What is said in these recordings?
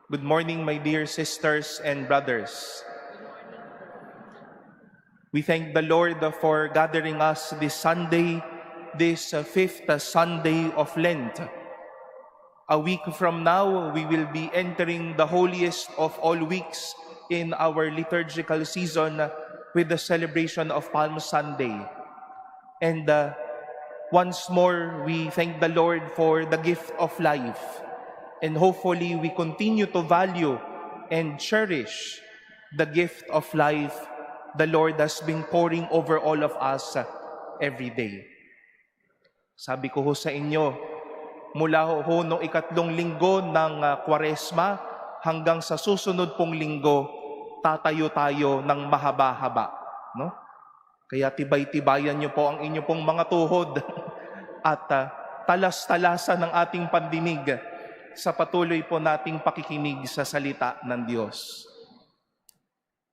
Good morning, my dear sisters and brothers. We thank the Lord for gathering us this Sunday, this fifth Sunday of Lent. A week from now, we will be entering the holiest of all weeks in our liturgical season with the celebration of Palm Sunday. And once more, we thank the Lord for the gift of life. And hopefully, we continue to value and cherish the gift of life the Lord has been pouring over all of us every day. Sabi ko ho sa inyo, mula ho noong ikatlong linggo ng Kwaresma hanggang sa susunod pong linggo, tatayo tayo ng mahaba-haba. No? Kaya tibay-tibayan niyo po ang inyo pong mga tuhod at talas-talasan ng ating pandinig sa patuloy po nating pakikinig sa salita ng Diyos.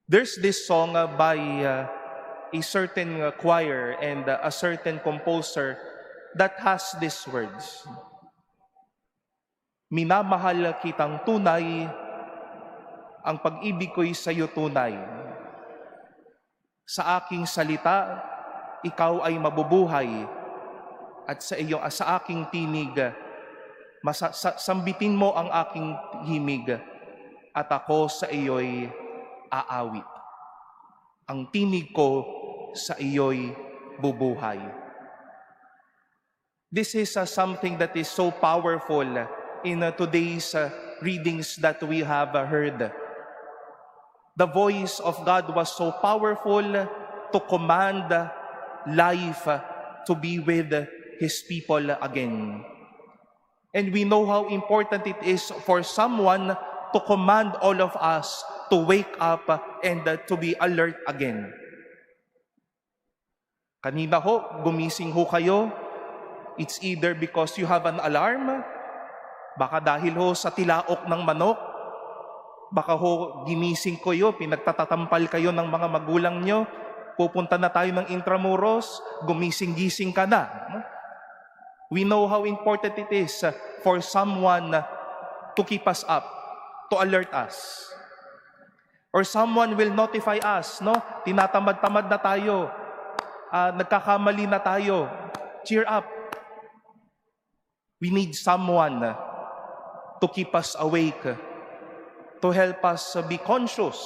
There's this song by a certain choir and a certain composer that has these words. Minamahal kitang tunay, ang pag-ibig ko'y sa'yo tunay. Sa aking salita, ikaw ay mabubuhay, at sa aking tinig, sambitin mo ang aking himig, at ako sa iyo'y aawit. Ang tinig ko sa iyo'y bubuhay. This is something that is so powerful in today's readings that we have heard. The voice of God was so powerful to command life to be with His people again. And we know how important it is for someone to command all of us to wake up and to be alert again. Kanina ho, gumising ho kayo. It's either because you have an alarm, baka dahil ho sa tilaok ng manok, baka ho ginising kayo, pinagtatatampal kayo ng mga magulang nyo, pupunta na tayo ng Intramuros, gumising-gising ka na. We know how important it is for someone to keep us up, to alert us. Or someone will notify us, no? Tinatamad-tamad na tayo, nagkakamali na tayo. Cheer up. We need someone to keep us awake, to help us be conscious,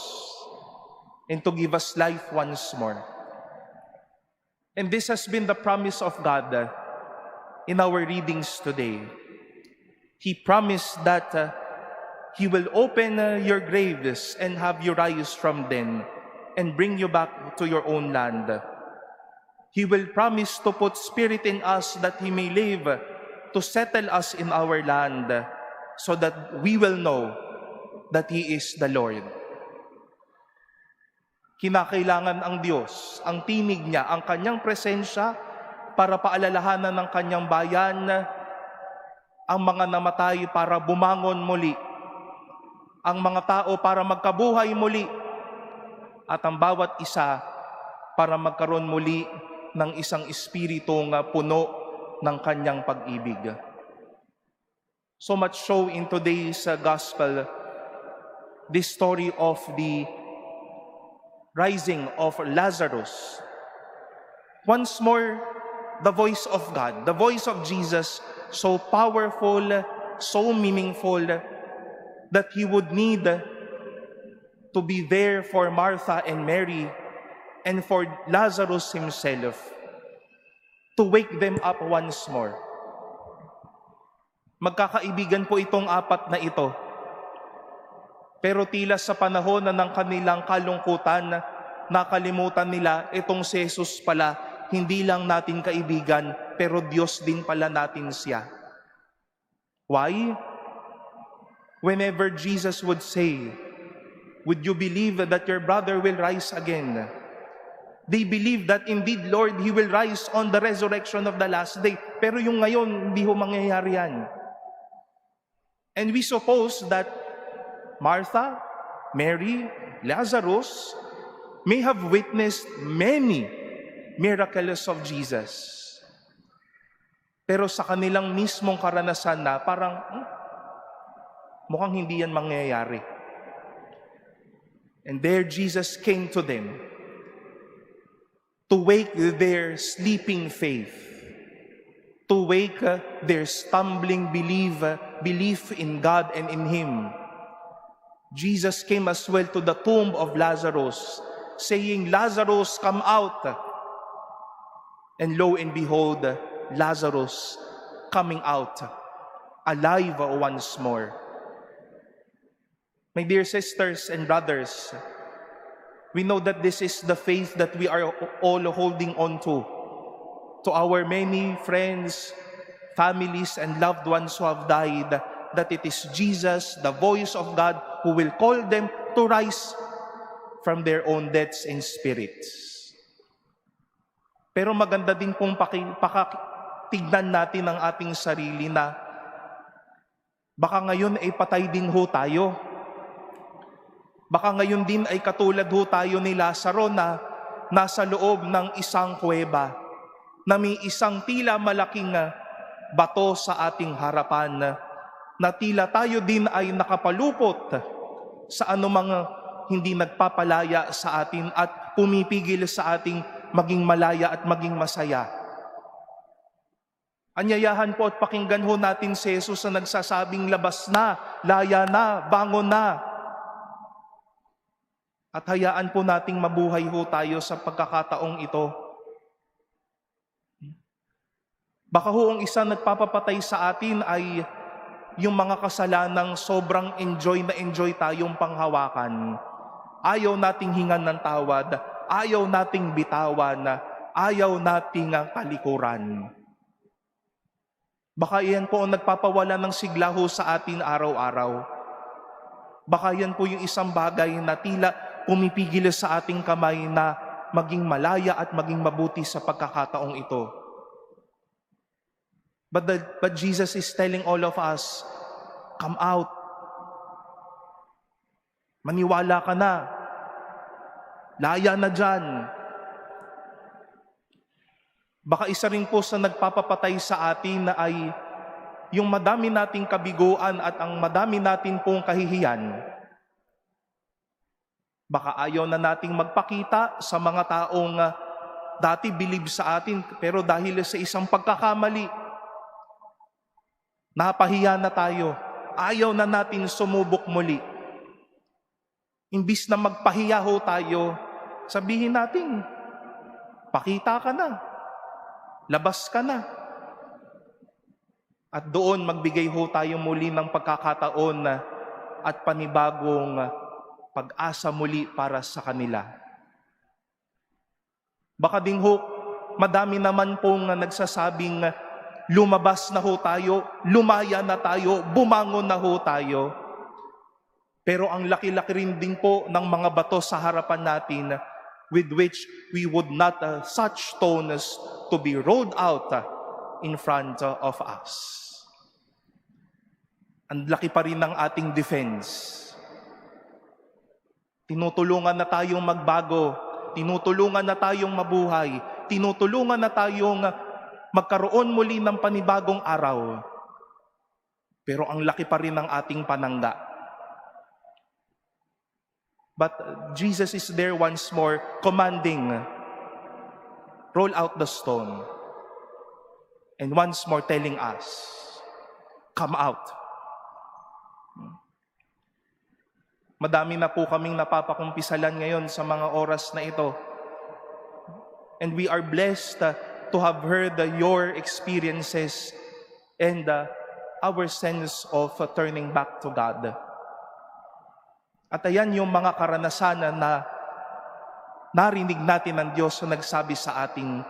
and to give us life once more. And this has been the promise of God in our readings today. He promised that He will open your graves and have you rise from them and bring you back to your own land. He will promise to put spirit in us that He may live, to settle us in our land, so that we will know that He is the Lord. Kinakailangan ang Diyos, ang tinig niya, ang kanyang presensya para paalalahanan ng kanyang bayan, ang mga namatay para bumangon muli, ang mga tao para magkabuhay muli, at ang bawat isa para magkaroon muli ng isang espiritong puno ng kanyang pag-ibig. So much so in today's gospel, this story of the rising of Lazarus. Once more, the voice of God, the voice of Jesus, so powerful, so meaningful, that He would need to be there for Martha and Mary and for Lazarus himself, to wake them up once more. Magkakaibigan po itong apat na ito. Pero tila sa panahon na ng kanilang kalungkutan, nakalimutan nila itong si Jesus pala, hindi lang natin kaibigan, pero Diyos din pala natin siya. Why? Whenever Jesus would say, "Would you believe that your brother will rise again?" They believe that indeed, Lord, He will rise on the resurrection of the last day. Pero yung ngayon, hindi ho mangyayari yan. And we suppose that Martha, Mary, Lazarus may have witnessed many miracles of Jesus. Pero sa kanilang mismong karanasan na parang, Mukhang hindi yan mangyayari. And there Jesus came to them to wake their sleeping faith, to wake their stumbling belief in God and in Him. Jesus came as well to the tomb of Lazarus, saying, "Lazarus, come out." And lo and behold, Lazarus coming out, alive once more. My dear sisters and brothers, we know that this is the faith that we are all holding on to our many friends, families, and loved ones who have died, that it is Jesus, the voice of God, who will call them to rise from their own deaths and spirits. Pero maganda din pong tignan natin ang ating sarili na baka ngayon ay patay din ho tayo. Baka ngayon din ay katulad ho tayo ni Lazaro na nasa loob ng isang kuweba, na may isang tila malaking bato sa ating harapan, na tila tayo din ay nakapalupot sa anumang hindi nagpapalaya sa atin at pumipigil sa ating maging malaya at maging masaya. Anyayahan po at pakinggan ho natin si Jesus na nagsasabing, "Labas na, laya na, bangon na." At hayaan po nating mabuhay ho tayo sa pagkakataong ito. Baka ho ang isa nagpapapatay sa atin ay yung mga kasalanang sobrang enjoy tayong panghawakan. Ayaw nating hingan ng tawad, ayaw nating bitawan, ayaw nating kalikuran. Baka yan po ang nagpapawala ng sigla ho sa atin araw-araw. Baka yan po yung isang bagay na tila pumipigil sa ating kamay na maging malaya at maging mabuti sa pagkakataong ito. But Jesus is telling all of us, come out. Maniwala ka na. Laya na dyan. Baka isa rin po sa nagpapapatay sa atin na ay yung madami nating kabiguan at ang madami natin pong kahihiyan. Baka ayaw na nating magpakita sa mga taong dati believe sa atin, pero dahil sa isang pagkakamali, napahiya na tayo. Ayaw na natin sumubok muli. Imbis na magpahiya ho tayo, sabihin natin, pakita ka na. Labas ka na. At doon magbigay ho tayo muli ng pagkakataon at panibagong pag-asa muli para sa kanila. Baka din ho, madami naman pong nagsasabing lumabas na ho tayo, lumaya na tayo, bumangon na ho tayo. Pero ang laki-laki rin din po ng mga bato sa harapan natin with which we would not such stones to be rolled out in front of us. Ang laki pa rin ng ating defense. Tinutulungan na tayong magbago, tinutulungan na tayong mabuhay, tinutulungan na tayong magkaroon muli ng panibagong araw. Pero ang laki pa rin ng ating panangga. But Jesus is there once more commanding, roll out the stone. And once more telling us, come out. Madami na po kaming napapakumpisalan ngayon sa mga oras na ito. And we are blessed to have heard your experiences and our sense of turning back to God. At ayan yung mga karanasan na narinig natin ng Diyos na nagsabi sa ating,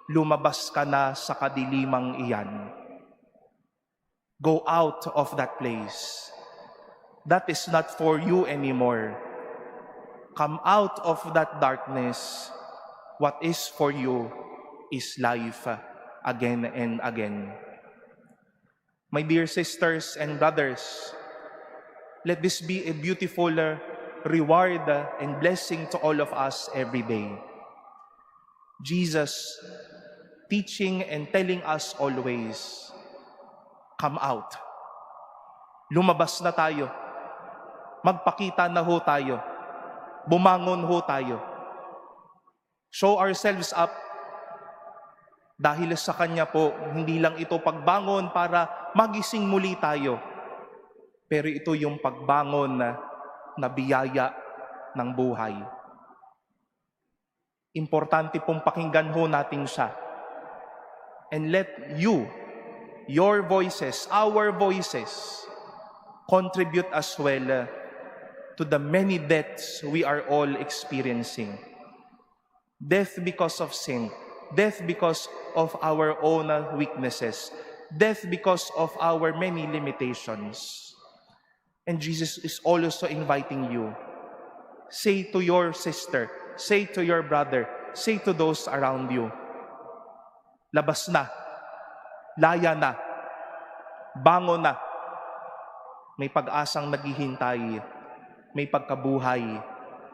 lumabas ka na sa kadilimang iyan. Go out of that place. That is not for you anymore. Come out of that darkness. What is for you is life again and again. My dear sisters and brothers, let this be a beautiful reward and blessing to all of us every day. Jesus teaching and telling us always, come out. Lumabas na tayo. Magpakita na ho tayo. Bumangon ho tayo. Show ourselves up. Dahil sa Kanya po, hindi lang ito pagbangon para magising muli tayo. Pero ito yung pagbangon na biyaya ng buhay. Importante pong pakinggan ho natin siya. And let you, your voices, our voices, contribute as well to the many deaths we are all experiencing. Death because of sin, death because of our own weaknesses, death because of our many limitations. And Jesus is also inviting you. Say to your sister, say to your brother, say to those around you, labas na, laya na, bangon na. May pag-asang naghihintay, may pagkabuhay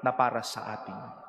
na para sa atin.